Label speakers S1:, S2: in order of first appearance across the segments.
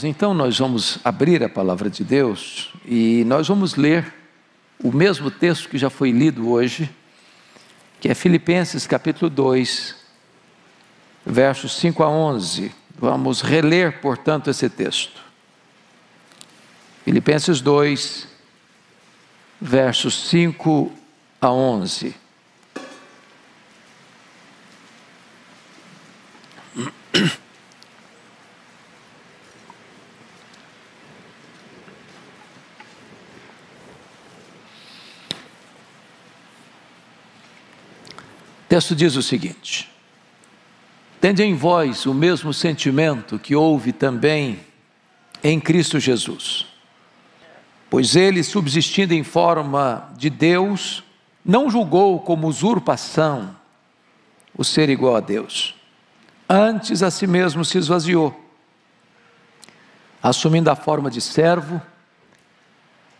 S1: Então nós vamos abrir a palavra de Deus e nós vamos ler o mesmo texto que já foi lido hoje, que é Filipenses capítulo 2, versos 5 a 11. Vamos reler, portanto, esse texto. Filipenses 2, versos 5 a 11. O texto diz o seguinte: tende em vós o mesmo sentimento que houve também em Cristo Jesus, pois ele, subsistindo em forma de Deus, não julgou como usurpação o ser igual a Deus, antes a si mesmo se esvaziou, assumindo a forma de servo,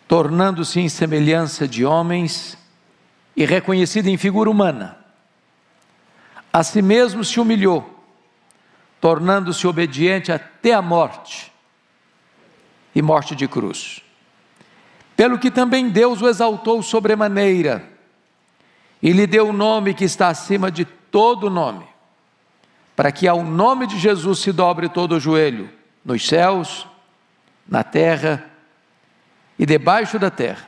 S1: tornando-se em semelhança de homens e reconhecido em figura humana. A si mesmo se humilhou, tornando-se obediente até a morte, e morte de cruz. Pelo que também Deus o exaltou sobremaneira, e lhe deu o nome que está acima de todo nome, para que ao nome de Jesus se dobre todo o joelho, nos céus, na terra e debaixo da terra,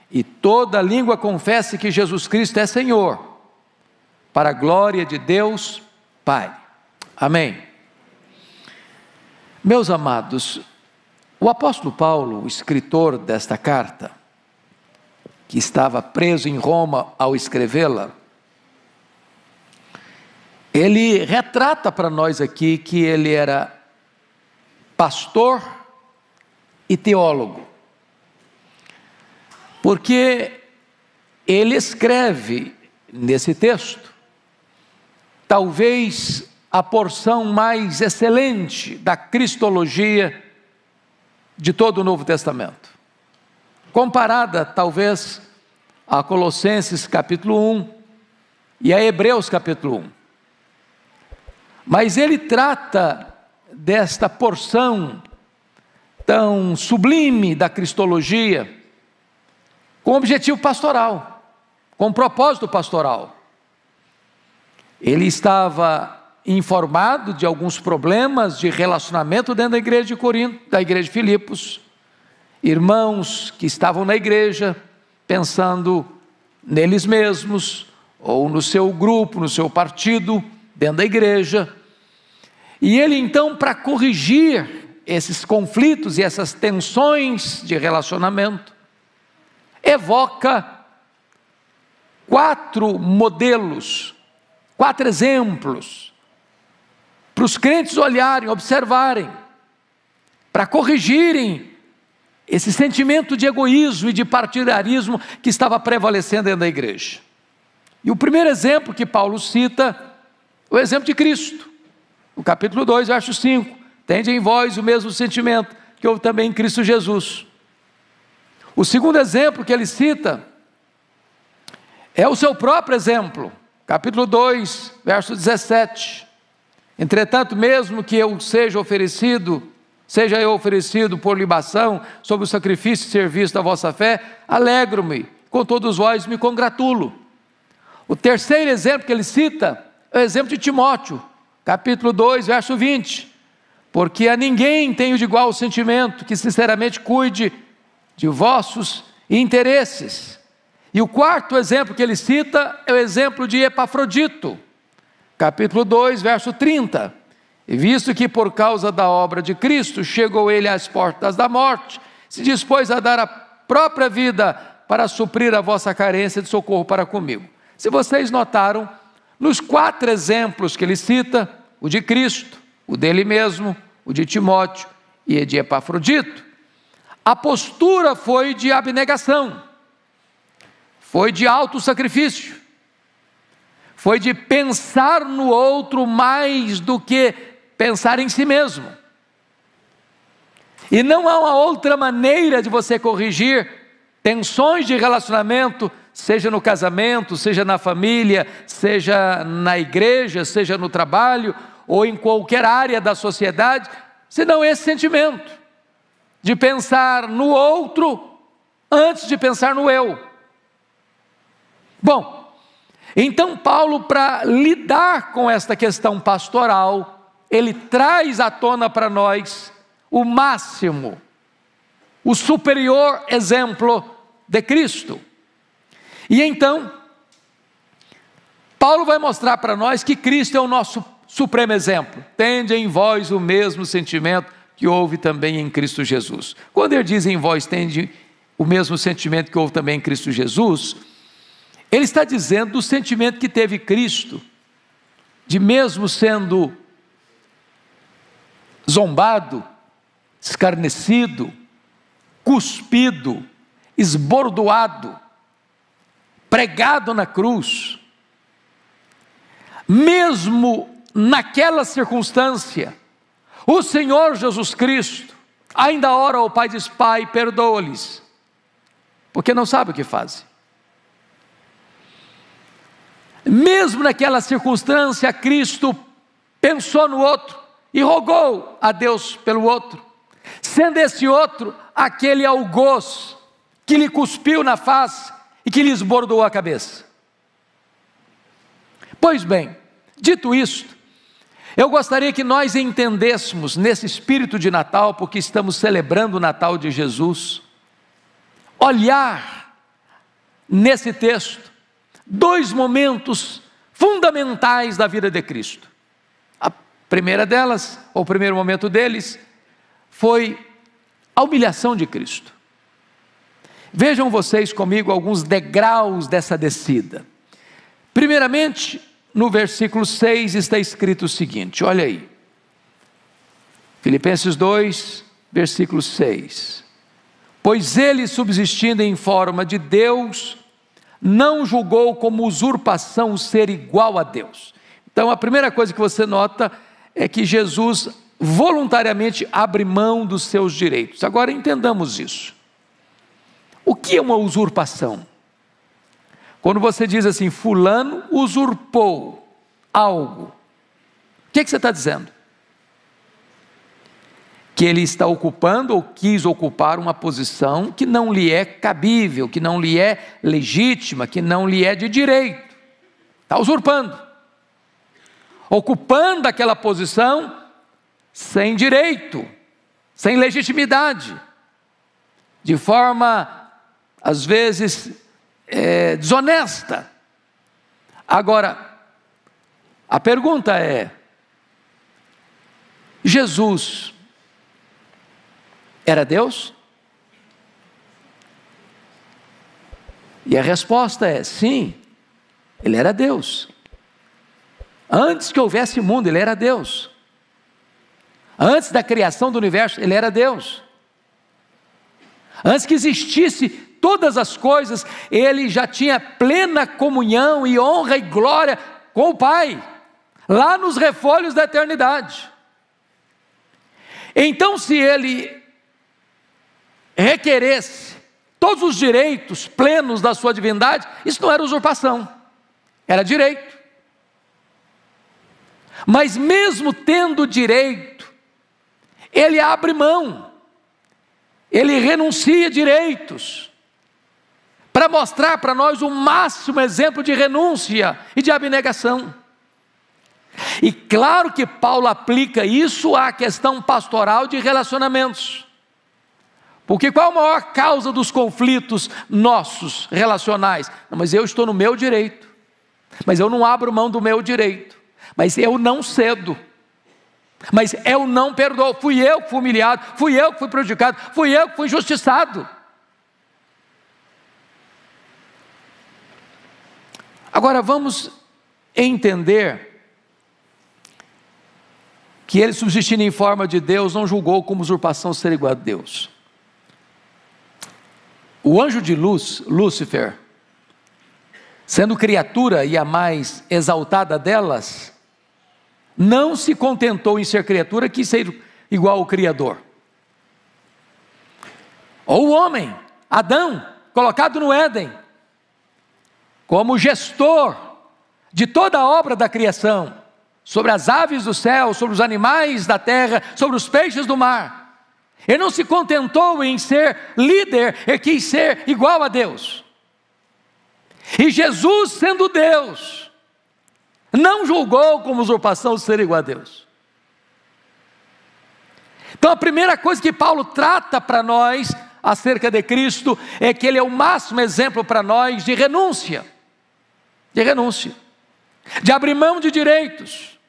S1: e toda língua confesse que Jesus Cristo é Senhor, para a glória de Deus Pai. Amém. Meus amados, o apóstolo Paulo, o escritor desta carta, que estava preso em Roma ao escrevê-la, ele retrata para nós aqui que ele era pastor e teólogo, porque ele escreve nesse texto talvez a porção mais excelente da cristologia de todo o Novo Testamento, comparada talvez a Colossenses capítulo 1 e a Hebreus capítulo 1. Mas ele trata desta porção tão sublime da cristologia com objetivo pastoral, com propósito pastoral. Ele estava informado de alguns problemas de relacionamento dentro da igreja de Corinto, da igreja de Filipos, irmãos que estavam na igreja pensando neles mesmos, ou no seu grupo, no seu partido, dentro da igreja. E ele então, para corrigir esses conflitos e essas tensões de relacionamento, evoca 4 modelos, 4 exemplos, para os crentes olharem, observarem, para corrigirem esse sentimento de egoísmo e de partidarismo que estava prevalecendo dentro da igreja. E o primeiro exemplo que Paulo cita, o exemplo de Cristo, no capítulo 2, verso 5, tende em vós o mesmo sentimento que houve também em Cristo Jesus. O segundo exemplo que ele cita é o seu próprio exemplo, capítulo 2, verso 17, entretanto, mesmo que eu seja eu oferecido por libação, sob o sacrifício e serviço da vossa fé, alegro-me, com todos vós me congratulo. O terceiro exemplo que ele cita é o exemplo de Timóteo, capítulo 2, verso 20, porque a ninguém tenho de igual sentimento, que sinceramente cuide de vossos interesses. E o quarto exemplo que ele cita é o exemplo de Epafrodito, capítulo 2, verso 30. E visto que por causa da obra de Cristo chegou ele às portas da morte, se dispôs a dar a própria vida para suprir a vossa carência de socorro para comigo. Se vocês notaram, nos 4 exemplos que ele cita, o de Cristo, o dele mesmo, o de Timóteo e o de Epafrodito, a postura foi de abnegação, foi de autossacrifício, foi de pensar no outro mais do que pensar em si mesmo. E não há uma outra maneira de você corrigir tensões de relacionamento, seja no casamento, seja na família, seja na igreja, seja no trabalho, ou em qualquer área da sociedade, senão esse sentimento de pensar no outro antes de pensar no eu. Bom, então Paulo, para lidar com esta questão pastoral, ele traz à tona para nós o máximo, o superior exemplo de Cristo. E então, Paulo vai mostrar para nós que Cristo é o nosso supremo exemplo. Tende em vós o mesmo sentimento que houve também em Cristo Jesus. Quando ele diz em vós tende o mesmo sentimento que houve também em Cristo Jesus, ele está dizendo do sentimento que teve Cristo, de mesmo sendo zombado, escarnecido, cuspido, esbordoado, pregado na cruz, mesmo naquela circunstância, o Senhor Jesus Cristo ainda ora ao Pai, diz: Pai, perdoa-lhes, porque não sabe o que fazem. Mesmo naquela circunstância, Cristo pensou no outro e rogou a Deus pelo outro, sendo esse outro aquele algoz que lhe cuspiu na face e que lhe esbordou a cabeça. Pois bem, dito isto, eu gostaria que nós entendêssemos nesse espírito de Natal, porque estamos celebrando o Natal de Jesus, olhar nesse texto dois momentos fundamentais da vida de Cristo. A primeira delas, ou o primeiro momento deles, foi a humilhação de Cristo. Vejam vocês comigo alguns degraus dessa descida. Primeiramente, no versículo 6 está escrito o seguinte, olha aí, Filipenses 2, versículo 6, pois ele, subsistindo em forma de Deus, não julgou como usurpação o ser igual a Deus. Então a primeira coisa que você nota é que Jesus voluntariamente abre mão dos seus direitos. Agora entendamos isso. O que é uma usurpação? Quando você diz assim, fulano usurpou algo, o que você está dizendo? Que ele está ocupando ou quis ocupar uma posição que não lhe é cabível, que não lhe é legítima, que não lhe é de direito. Está usurpando, ocupando aquela posição sem direito, sem legitimidade, de forma, às vezes, desonesta. Agora, a pergunta é: Jesus era Deus? E a resposta é sim, ele era Deus. Antes que houvesse mundo, ele era Deus. Antes da criação do universo, ele era Deus. Antes que existisse todas as coisas, ele já tinha plena comunhão e honra e glória com o Pai, lá nos refolhos da eternidade. Então, se ele requeresse todos os direitos plenos da sua divindade, isso não era usurpação, era direito. Mas mesmo tendo direito, ele abre mão, ele renuncia direitos, para mostrar para nós o máximo exemplo de renúncia e de abnegação. E claro que Paulo aplica isso à questão pastoral de relacionamentos, porque qual a maior causa dos conflitos nossos relacionais? Não, mas eu estou no meu direito, mas eu não abro mão do meu direito, mas eu não cedo, mas eu não perdoo, fui eu que fui humilhado, fui eu que fui prejudicado, fui eu que fui injustiçado. Agora vamos entender que ele, subsistindo em forma de Deus, não julgou como usurpação ser igual a Deus. O anjo de luz, Lúcifer, sendo criatura e a mais exaltada delas, não se contentou em ser criatura, quis ser igual ao Criador. Ou o homem, Adão, colocado no Éden, como gestor de toda a obra da criação, sobre as aves do céu, sobre os animais da terra, sobre os peixes do mar. Ele não se contentou em ser líder, ele quis ser igual a Deus. E Jesus, sendo Deus, não julgou como usurpação ser igual a Deus. Então a primeira coisa que Paulo trata para nós acerca de Cristo é que Ele é o máximo exemplo para nós de renúncia, de abrir mão de direitos.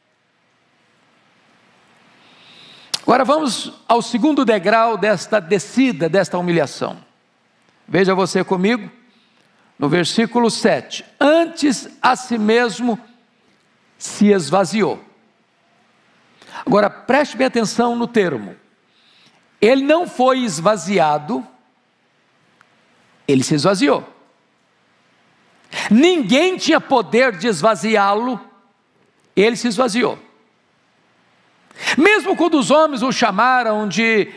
S1: Agora vamos ao segundo degrau desta descida, desta humilhação. Veja você comigo, no versículo 7. Antes a si mesmo se esvaziou. Agora preste bem atenção no termo. Ele não foi esvaziado, ele se esvaziou. Ninguém tinha poder de esvaziá-lo, ele se esvaziou. Mesmo quando os homens o chamaram de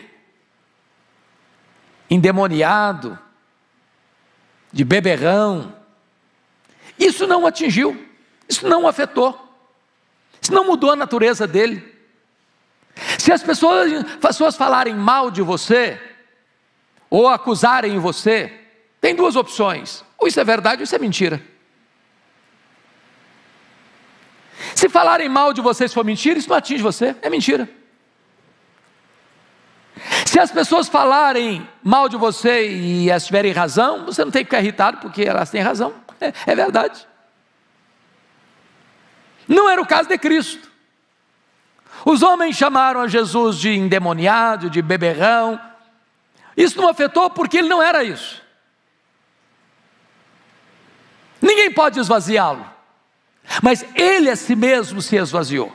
S1: endemoniado, de beberrão, isso não o atingiu, isso não o afetou, isso não mudou a natureza dele. Se as pessoas falarem mal de você, ou acusarem você, tem duas opções: ou isso é verdade ou isso é mentira. Se falarem mal de você, se for mentira, isso não atinge você, é mentira. Se as pessoas falarem mal de você e elas tiverem razão, você não tem que ficar irritado, porque elas têm razão, é verdade. Não era o caso de Cristo. Os homens chamaram a Jesus de endemoniado, de beberrão. Isso não afetou porque ele não era isso. Ninguém pode esvaziá-lo, mas ele a si mesmo se esvaziou.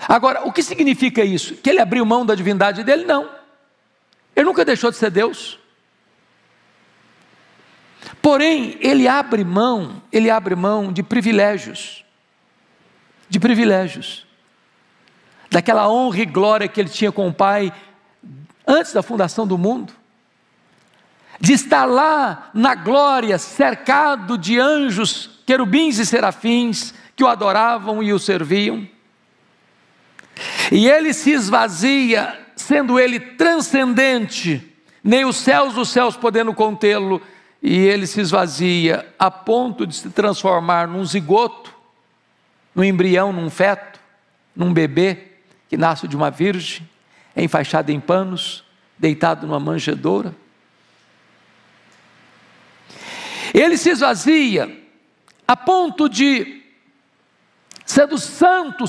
S1: Agora, o que significa isso? Que ele abriu mão da divindade dele? Não. Ele nunca deixou de ser Deus. Porém, ele abre mão de privilégios. Daquela honra e glória que ele tinha com o Pai antes da fundação do mundo, de estar lá na glória, cercado de anjos, querubins e serafins que o adoravam e o serviam. E ele se esvazia, sendo ele transcendente, nem os céus dos céus podendo contê-lo, e ele se esvazia a ponto de se transformar num zigoto, num embrião, num feto, num bebê que nasce de uma virgem, enfaixado em panos, deitado numa manjedoura. Ele se esvazia a ponto de, sendo santo,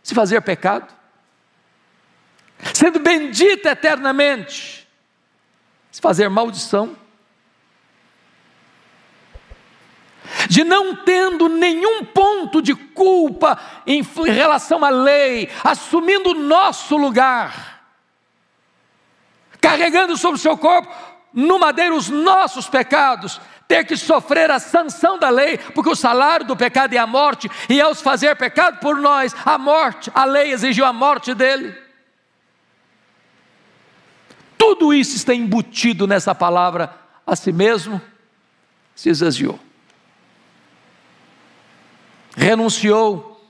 S1: se fazer pecado, sendo bendito eternamente, se fazer maldição, de não tendo nenhum ponto de culpa em relação à lei, assumindo o nosso lugar, carregando sobre o seu corpo no madeiro os nossos pecados, ter que sofrer a sanção da lei, porque o salário do pecado é a morte, e ao se fazer pecado por nós, a morte, a lei exigiu a morte dele. Tudo isso está embutido nessa palavra, a si mesmo se esvaziou. Renunciou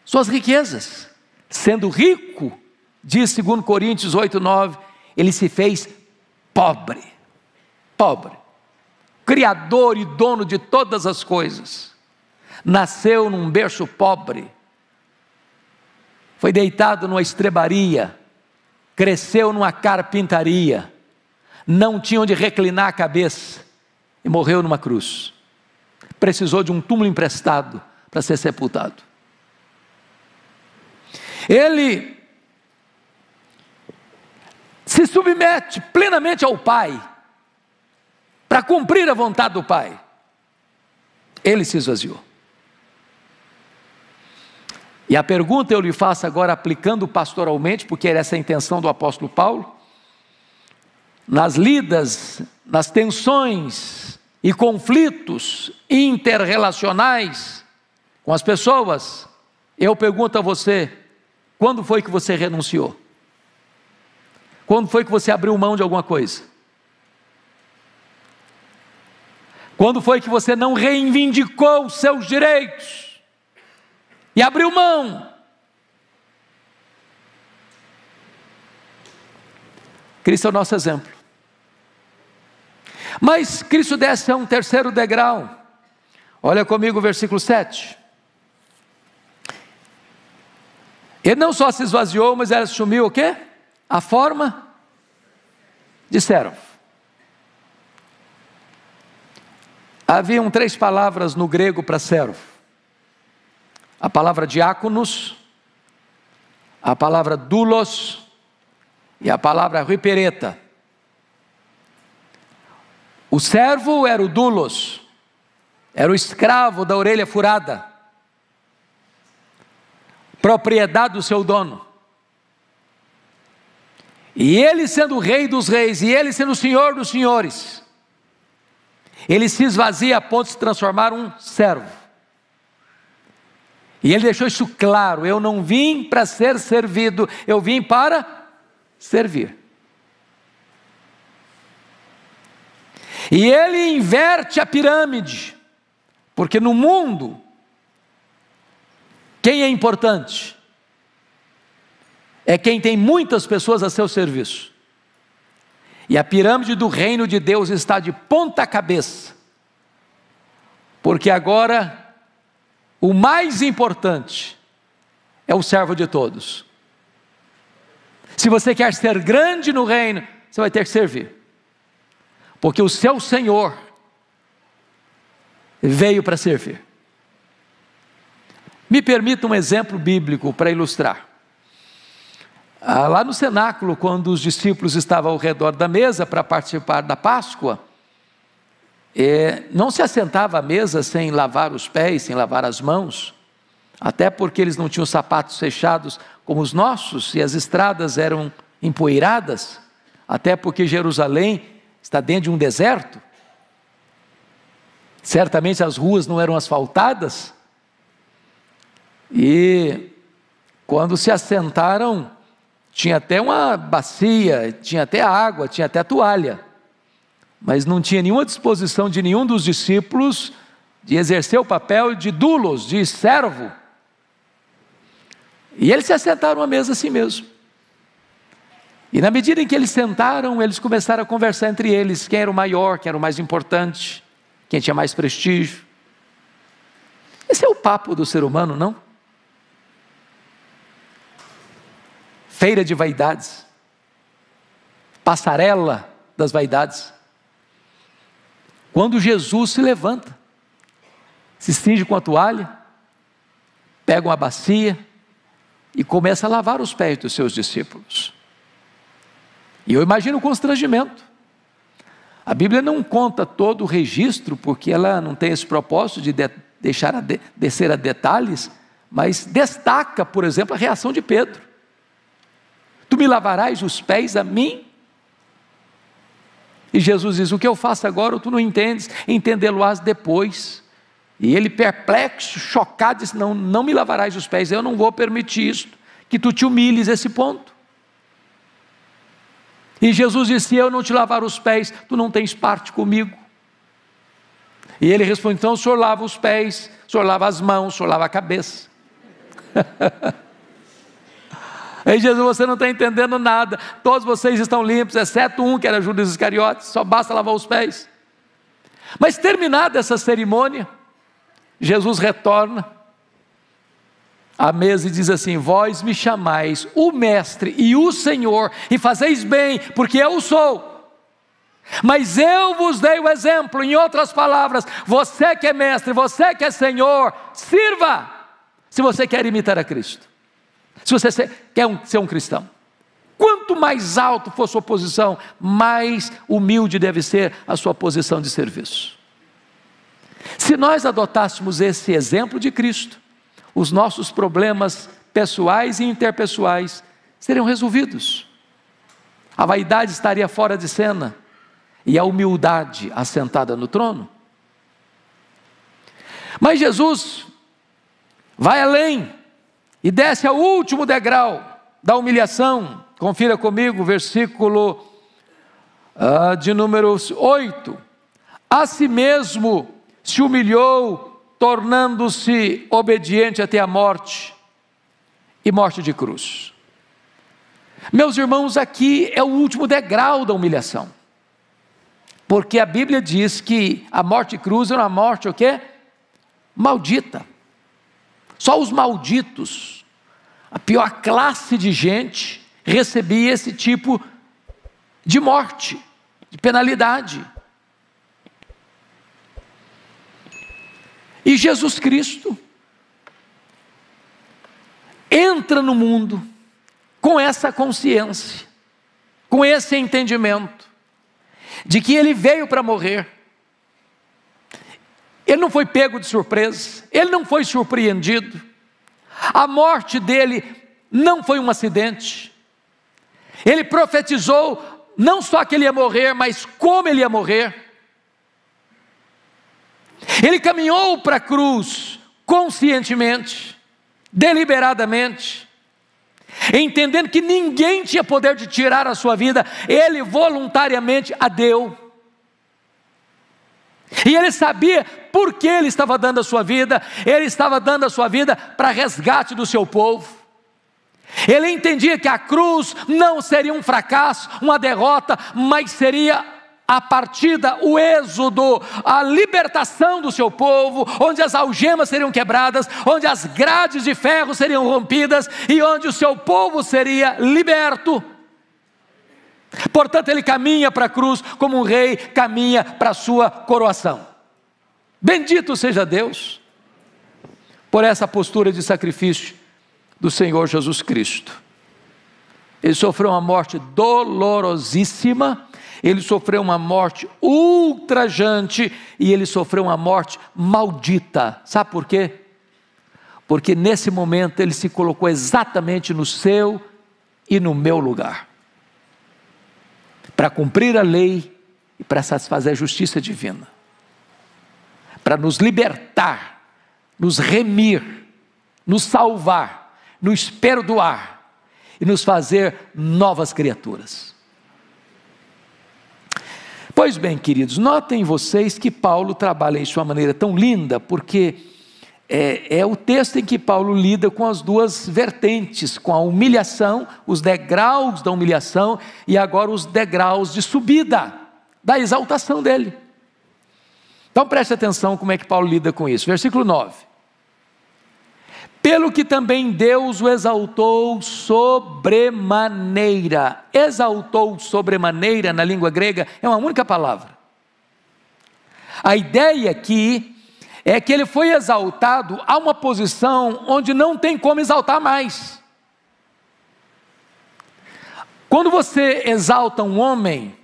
S1: suas riquezas, sendo rico, diz 2 Coríntios 8:9, ele se fez pobre, criador e dono de todas as coisas, nasceu num berço pobre, foi deitado numa estrebaria, cresceu numa carpintaria, não tinha onde reclinar a cabeça e morreu numa cruz. Precisou de um túmulo emprestado para ser sepultado. Ele se submete plenamente ao Pai, para cumprir a vontade do Pai. Ele se esvaziou. E a pergunta eu lhe faço agora, aplicando pastoralmente, porque era essa a intenção do apóstolo Paulo, nas lidas, nas tensões e conflitos interrelacionais com as pessoas, eu pergunto a você, quando foi que você renunciou? Quando foi que você abriu mão de alguma coisa? Quando foi que você não reivindicou os seus direitos e abriu mão? Cristo é o nosso exemplo. Mas Cristo desce a um terceiro degrau. Olha comigo o versículo 7. Ele não só se esvaziou, mas ele assumiu o quê? A forma de servo. Haviam 3 palavras no grego para servo: a palavra diáconos, a palavra doulos e a palavra ripereta. O servo era o doulos, era o escravo da orelha furada, propriedade do seu dono. E ele sendo o rei dos reis, e ele sendo o senhor dos senhores, ele se esvazia a ponto de se transformar um servo. E ele deixou isso claro: eu não vim para ser servido, eu vim para servir. E ele inverte a pirâmide, porque no mundo, quem é importante? É quem tem muitas pessoas a seu serviço. E a pirâmide do reino de Deus está de ponta cabeça, porque agora o mais importante é o servo de todos. Se você quer ser grande no reino, você vai ter que servir, porque o seu Senhor veio para servir. Me permita um exemplo bíblico para ilustrar. Lá no cenáculo, quando os discípulos estavam ao redor da mesa para participar da Páscoa, não se assentava à mesa sem lavar os pés, sem lavar as mãos, até porque eles não tinham sapatos fechados como os nossos, e as estradas eram empoeiradas, até porque Jerusalém está dentro de um deserto. Certamente as ruas não eram asfaltadas, e quando se assentaram, tinha até uma bacia, tinha até água, tinha até toalha, mas não tinha nenhuma disposição de nenhum dos discípulos de exercer o papel de doulos, de servo. E eles se assentaram à mesa assim mesmo. E na medida em que eles sentaram, eles começaram a conversar entre eles, quem era o maior, quem era o mais importante, quem tinha mais prestígio. Esse é o papo do ser humano, não? Feira de vaidades, passarela das vaidades. Quando Jesus se levanta, se cinge com a toalha, pega uma bacia e começa a lavar os pés dos seus discípulos. E eu imagino o constrangimento. A Bíblia não conta todo o registro, porque ela não tem esse propósito de descer a detalhes, mas destaca, por exemplo, a reação de Pedro. Tu me lavarás os pés a mim? E Jesus diz: o que eu faço agora tu não entendes, entendê-lo-ás depois. E ele, perplexo, chocado, disse: não me lavarás os pés, eu não vou permitir isso, que tu te humilhes a esse ponto. E Jesus disse: se eu não te lavar os pés, tu não tens parte comigo. E ele responde: então o senhor lava os pés, o senhor lava as mãos, o senhor lava a cabeça. Aí Jesus: você não está entendendo nada, todos vocês estão limpos, exceto um que era Judas Iscariotes, só basta lavar os pés. Mas terminada essa cerimônia, Jesus retorna à mesa e diz assim: vós me chamais o Mestre e o Senhor, e fazeis bem, porque eu o sou. Mas eu vos dei o exemplo. Em outras palavras, você que é Mestre, você que é Senhor, sirva, se você quer imitar a Cristo. Se você quer ser um cristão, quanto mais alto for sua posição, mais humilde deve ser a sua posição de serviço. Se nós adotássemos esse exemplo de Cristo, os nossos problemas pessoais e interpessoais seriam resolvidos. A vaidade estaria fora de cena e a humildade assentada no trono. Mas Jesus vai além e desce ao último degrau da humilhação. Confira comigo o versículo de número 8. a si mesmo se humilhou, tornando-se obediente até a morte, e morte de cruz. Meus irmãos, aqui é o último degrau da humilhação, porque a Bíblia diz que a morte de cruz era uma morte o quê? Maldita. Só os malditos, a pior classe de gente, recebia esse tipo de morte, de penalidade. E Jesus Cristo entra no mundo com essa consciência, com esse entendimento, de que Ele veio para morrer. Ele não foi pego de surpresa, Ele não foi surpreendido, a morte dele não foi um acidente. Ele profetizou não só que Ele ia morrer, mas como Ele ia morrer. Ele caminhou para a cruz conscientemente, deliberadamente, entendendo que ninguém tinha poder de tirar a sua vida, Ele voluntariamente a deu. E Ele sabia por que Ele estava dando a sua vida. Ele estava dando a sua vida para resgate do seu povo. Ele entendia que a cruz não seria um fracasso, uma derrota, mas seria a partida, o êxodo, a libertação do seu povo, onde as algemas seriam quebradas, onde as grades de ferro seriam rompidas e onde o seu povo seria liberto. Portanto, Ele caminha para a cruz como um rei caminha para a sua coroação. Bendito seja Deus por essa postura de sacrifício do Senhor Jesus Cristo. Ele sofreu uma morte dolorosíssima, Ele sofreu uma morte ultrajante e Ele sofreu uma morte maldita. Sabe por quê? Porque nesse momento Ele se colocou exatamente no seu e no meu lugar, para cumprir a lei e para satisfazer a justiça divina, para nos libertar, nos remir, nos salvar, nos perdoar e nos fazer novas criaturas. Pois bem, queridos, notem vocês que Paulo trabalha em sua maneira tão linda, porque é o texto em que Paulo lida com as duas vertentes, com a humilhação, os degraus da humilhação e agora os degraus de subida, da exaltação dele. Então preste atenção como é que Paulo lida com isso. Versículo 9. Pelo que também Deus o exaltou sobremaneira. Exaltou sobremaneira na língua grega é uma única palavra. A ideia aqui é que ele foi exaltado a uma posição onde não tem como exaltar mais. Quando você exalta um homem,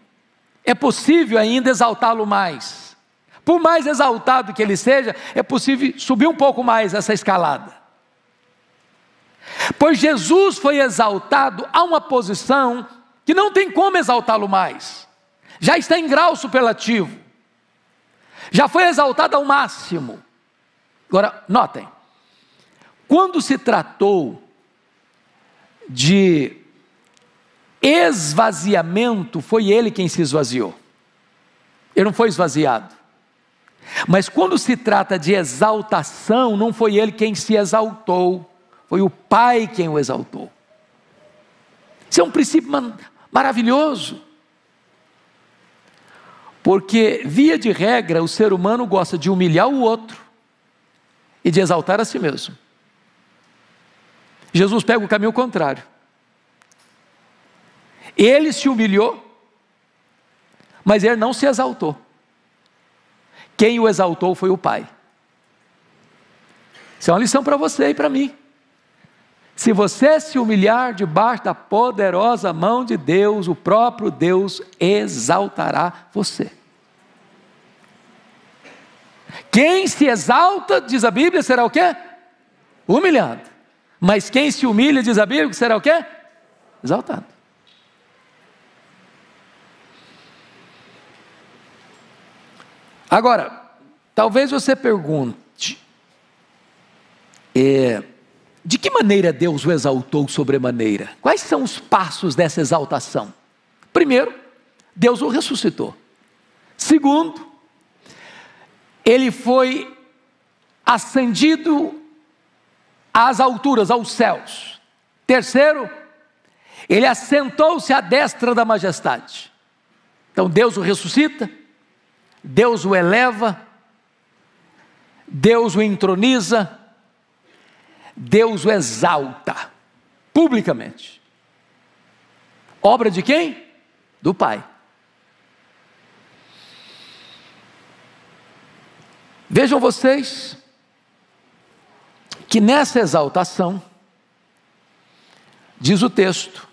S1: é possível ainda exaltá-lo mais. Por mais exaltado que ele seja, é possível subir um pouco mais essa escalada. Pois Jesus foi exaltado a uma posição que não tem como exaltá-lo mais. Já está em grau superlativo. Já foi exaltado ao máximo. Agora, notem, quando se tratou de esvaziamento, foi Ele quem se esvaziou. Ele não foi esvaziado. Mas quando se trata de exaltação, não foi Ele quem se exaltou, foi o Pai quem o exaltou. Isso é um princípio maravilhoso. Porque, via de regra, o ser humano gosta de humilhar o outro e de exaltar a si mesmo. Jesus pega o caminho contrário. Ele se humilhou, mas ele não se exaltou. Quem o exaltou foi o Pai. Isso é uma lição para você e para mim. Se você se humilhar debaixo da poderosa mão de Deus, o próprio Deus exaltará você. Quem se exalta, diz a Bíblia, será o quê? Humilhado. Mas quem se humilha, diz a Bíblia, será o quê? Exaltado. Agora, talvez você pergunte, de que maneira Deus o exaltou sobremaneira? Quais são os passos dessa exaltação? Primeiro, Deus o ressuscitou. Segundo, ele foi ascendido às alturas, aos céus. Terceiro, ele assentou-se à destra da majestade. Então Deus o ressuscita, Deus o eleva, Deus o entroniza, Deus o exalta, publicamente. Obra de quem? Do Pai. Vejam vocês que nessa exaltação, diz o texto,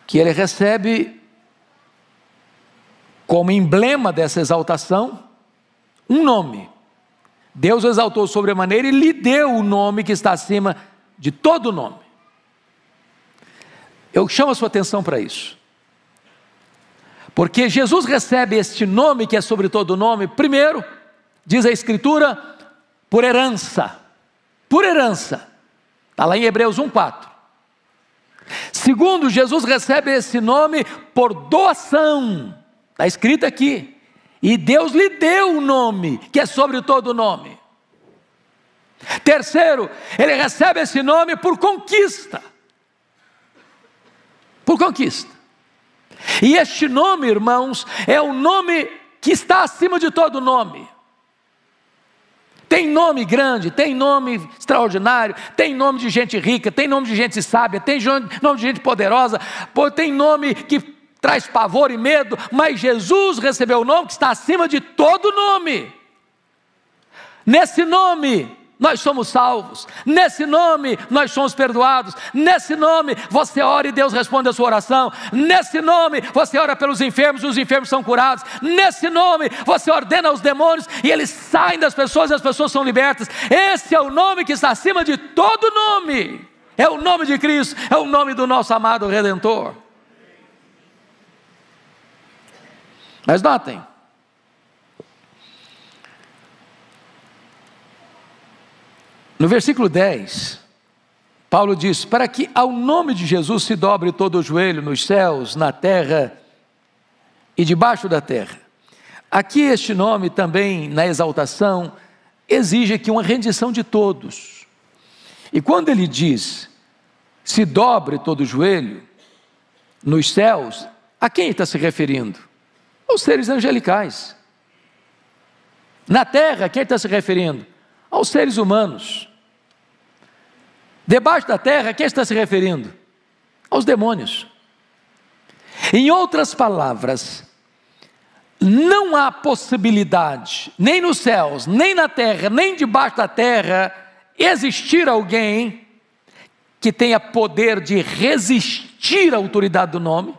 S1: que ele recebe como emblema dessa exaltação um nome. Deus o exaltou sobremaneira e lhe deu o nome que está acima de todo nome. Eu chamo a sua atenção para isso, porque Jesus recebe este nome que é sobre todo nome, primeiro, diz a Escritura, por herança. Por herança, está lá em Hebreus 1,4. Segundo, Jesus recebe esse nome por doação, está escrito aqui, e Deus lhe deu o nome, que é sobre todo nome. Terceiro, ele recebe esse nome por conquista, por conquista, e este nome, irmãos, é o nome que está acima de todo nome. Tem nome grande, tem nome extraordinário, tem nome de gente rica, tem nome de gente sábia, tem nome de gente poderosa, tem nome que traz pavor e medo, mas Jesus recebeu o nome que está acima de todo nome. Nesse nome nós somos salvos, nesse nome nós somos perdoados, nesse nome você ora e Deus responde a sua oração, nesse nome você ora pelos enfermos e os enfermos são curados, nesse nome você ordena aos demônios e eles saem das pessoas e as pessoas são libertas. Esse é o nome que está acima de todo nome, é o nome de Cristo, é o nome do nosso amado Redentor. Mas notem, no versículo 10, Paulo diz, para que ao nome de Jesus se dobre todo o joelho nos céus, na terra e debaixo da terra. Aqui este nome também, na exaltação, exige aqui uma rendição de todos. E quando ele diz, se dobre todo o joelho nos céus, a quem ele está se referindo? Aos seres angelicais. Na terra, a quem ele está se referindo? Aos seres humanos. Debaixo da terra, a quem está se referindo? Aos demônios. Em outras palavras, não há possibilidade, nem nos céus, nem na terra, nem debaixo da terra, existir alguém que tenha poder de resistir à autoridade do nome,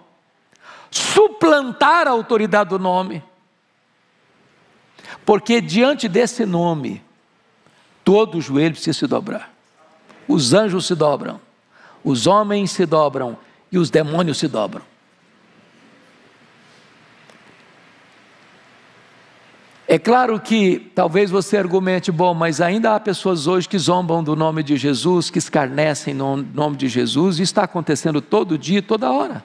S1: suplantar a autoridade do nome, porque diante desse nome, todo o joelho precisa se dobrar. Os anjos se dobram, os homens se dobram e os demônios se dobram. É claro que talvez você argumente, bom, mas ainda há pessoas hoje que zombam do nome de Jesus, que escarnecem no nome de Jesus, e está acontecendo todo dia, toda hora.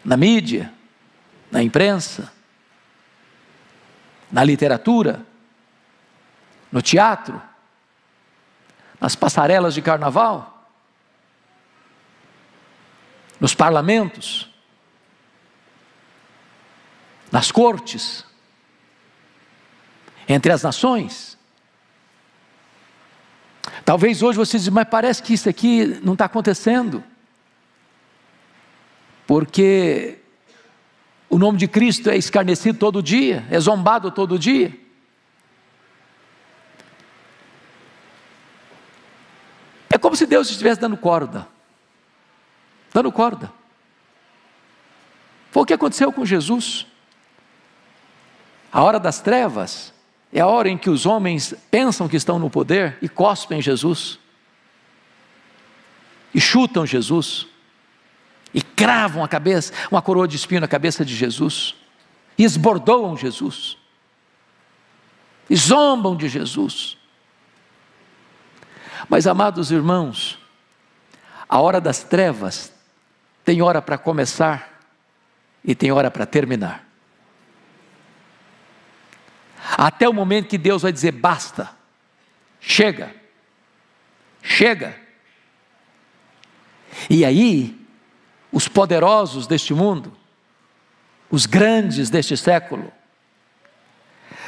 S1: Na mídia, na imprensa, na literatura, no teatro, nas passarelas de carnaval, nos parlamentos, nas cortes, entre as nações. Talvez hoje você diz, mas parece que isso aqui não está acontecendo, porque o nome de Cristo é escarnecido todo dia, é zombado todo dia. É como se Deus estivesse dando corda. Dando corda. Foi o que aconteceu com Jesus. A hora das trevas é a hora em que os homens pensam que estão no poder e cospem Jesus. E chutam Jesus. E cravam a cabeça, uma coroa de espinho na cabeça de Jesus. E esbordoam Jesus. E zombam de Jesus. Mas, amados irmãos, a hora das trevas tem hora para começar e tem hora para terminar. até o momento que Deus vai dizer: basta, chega, chega. E aí, os poderosos deste mundo, os grandes deste século,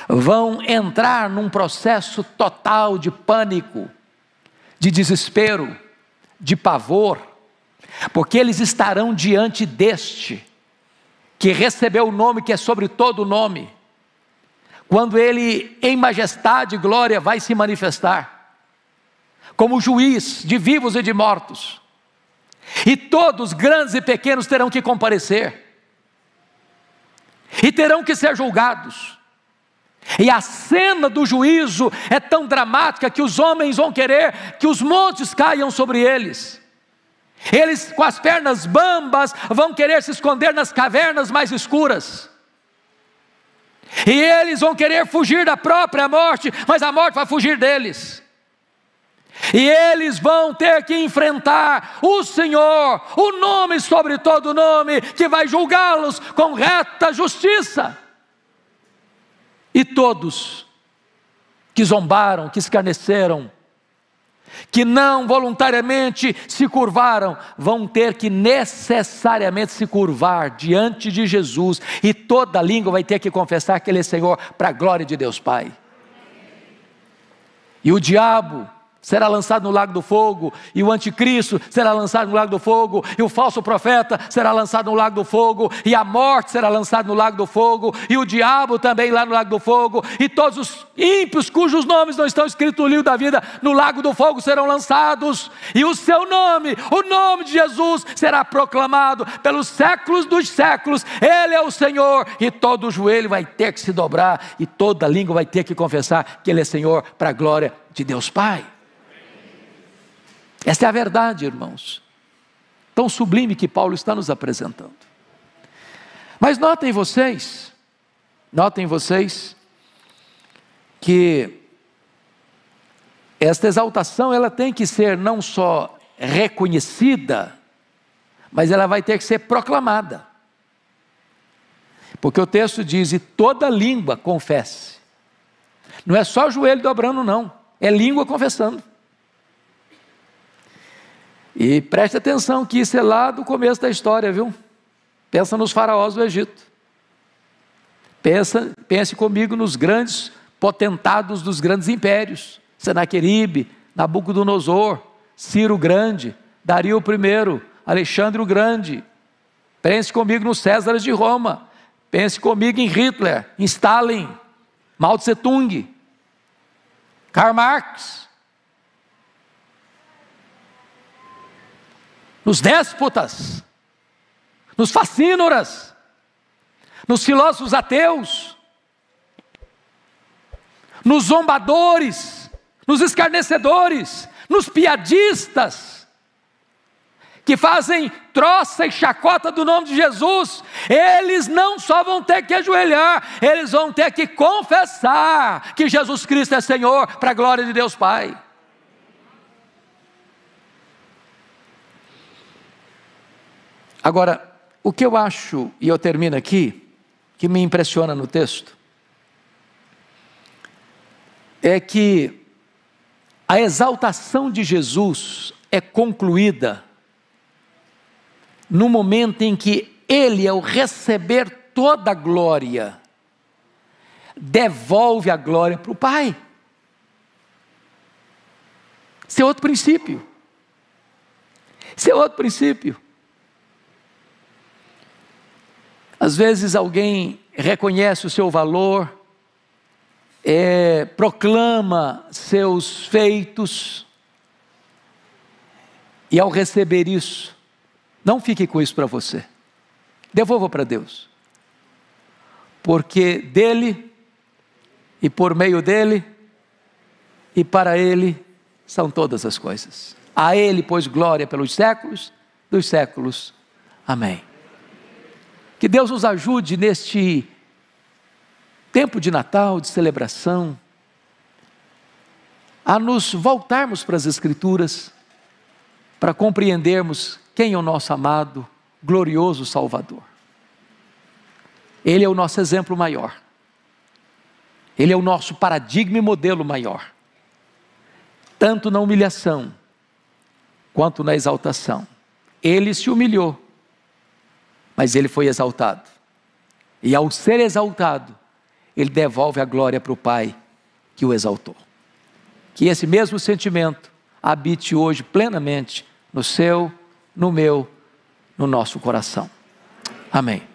S1: vão entrar num processo total de pânico, de desespero, de pavor, porque eles estarão diante deste, que recebeu o nome que é sobre todo nome, quando ele em majestade e glória vai se manifestar, como juiz de vivos e de mortos, e todos, grandes e pequenos, terão que comparecer, e terão que ser julgados. E a cena do juízo é tão dramática que os homens vão querer que os montes caiam sobre eles. Eles, com as pernas bambas, vão querer se esconder nas cavernas mais escuras. E eles vão querer fugir da própria morte, mas a morte vai fugir deles. E eles vão ter que enfrentar o Senhor, o nome sobre todo nome, que vai julgá-los com reta justiça. E todos que zombaram, que escarneceram, que não voluntariamente se curvaram, vão ter que necessariamente se curvar diante de Jesus, e toda língua vai ter que confessar que Ele é Senhor, para a glória de Deus Pai. E o diabo será lançado no lago do fogo, e o anticristo será lançado no lago do fogo, e o falso profeta será lançado no lago do fogo, e a morte será lançada no lago do fogo, e o diabo também lá no lago do fogo, e todos os ímpios cujos nomes não estão escritos no livro da vida, no lago do fogo serão lançados, e o seu nome, o nome de Jesus, será proclamado pelos séculos dos séculos. Ele é o Senhor, e todo joelho vai ter que se dobrar, e toda língua vai ter que confessar que Ele é Senhor, para a glória de Deus Pai. Essa é a verdade, irmãos, tão sublime que Paulo está nos apresentando. Mas notem vocês que esta exaltação, ela tem que ser não só reconhecida, mas ela vai ter que ser proclamada. Porque o texto diz: e toda língua confesse. Não é só o joelho dobrando, não, é língua confessando. E preste atenção que isso é lá do começo da história, viu? Pensa nos faraós do Egito. Pense comigo nos grandes potentados dos grandes impérios: Senaqueribe, Nabucodonosor, Ciro o Grande, Dario I, Alexandre o Grande. Pense comigo nos Césares de Roma. Pense comigo em Hitler, em Stalin, Mao Tse Tung, Karl Marx. Nos déspotas, nos facínoras, nos filósofos ateus, nos zombadores, nos escarnecedores, nos piadistas, que fazem troça e chacota do nome de Jesus. Eles não só vão ter que ajoelhar, eles vão ter que confessar que Jesus Cristo é Senhor, para a glória de Deus Pai. Agora, o que eu acho, e eu termino aqui, que me impressiona no texto, é que a exaltação de Jesus é concluída no momento em que Ele, ao receber toda a glória, devolve a glória para o Pai. Esse é outro princípio. Às vezes alguém reconhece o seu valor, proclama seus feitos, e ao receber isso, não fique com isso para você, devolva para Deus, porque dele, e por meio dele, e para ele, são todas as coisas. A Ele, pois, glória pelos séculos dos séculos. Amém. Que Deus nos ajude neste tempo de Natal, de celebração, a nos voltarmos para as Escrituras, para compreendermos quem é o nosso amado, glorioso Salvador. Ele é o nosso exemplo maior. Ele é o nosso paradigma e modelo maior, tanto na humilhação, quanto na exaltação. Ele se humilhou, mas ele foi exaltado. E ao ser exaltado, ele devolve a glória para o Pai que o exaltou. Que esse mesmo sentimento habite hoje plenamente no seu, no meu, no nosso coração. Amém.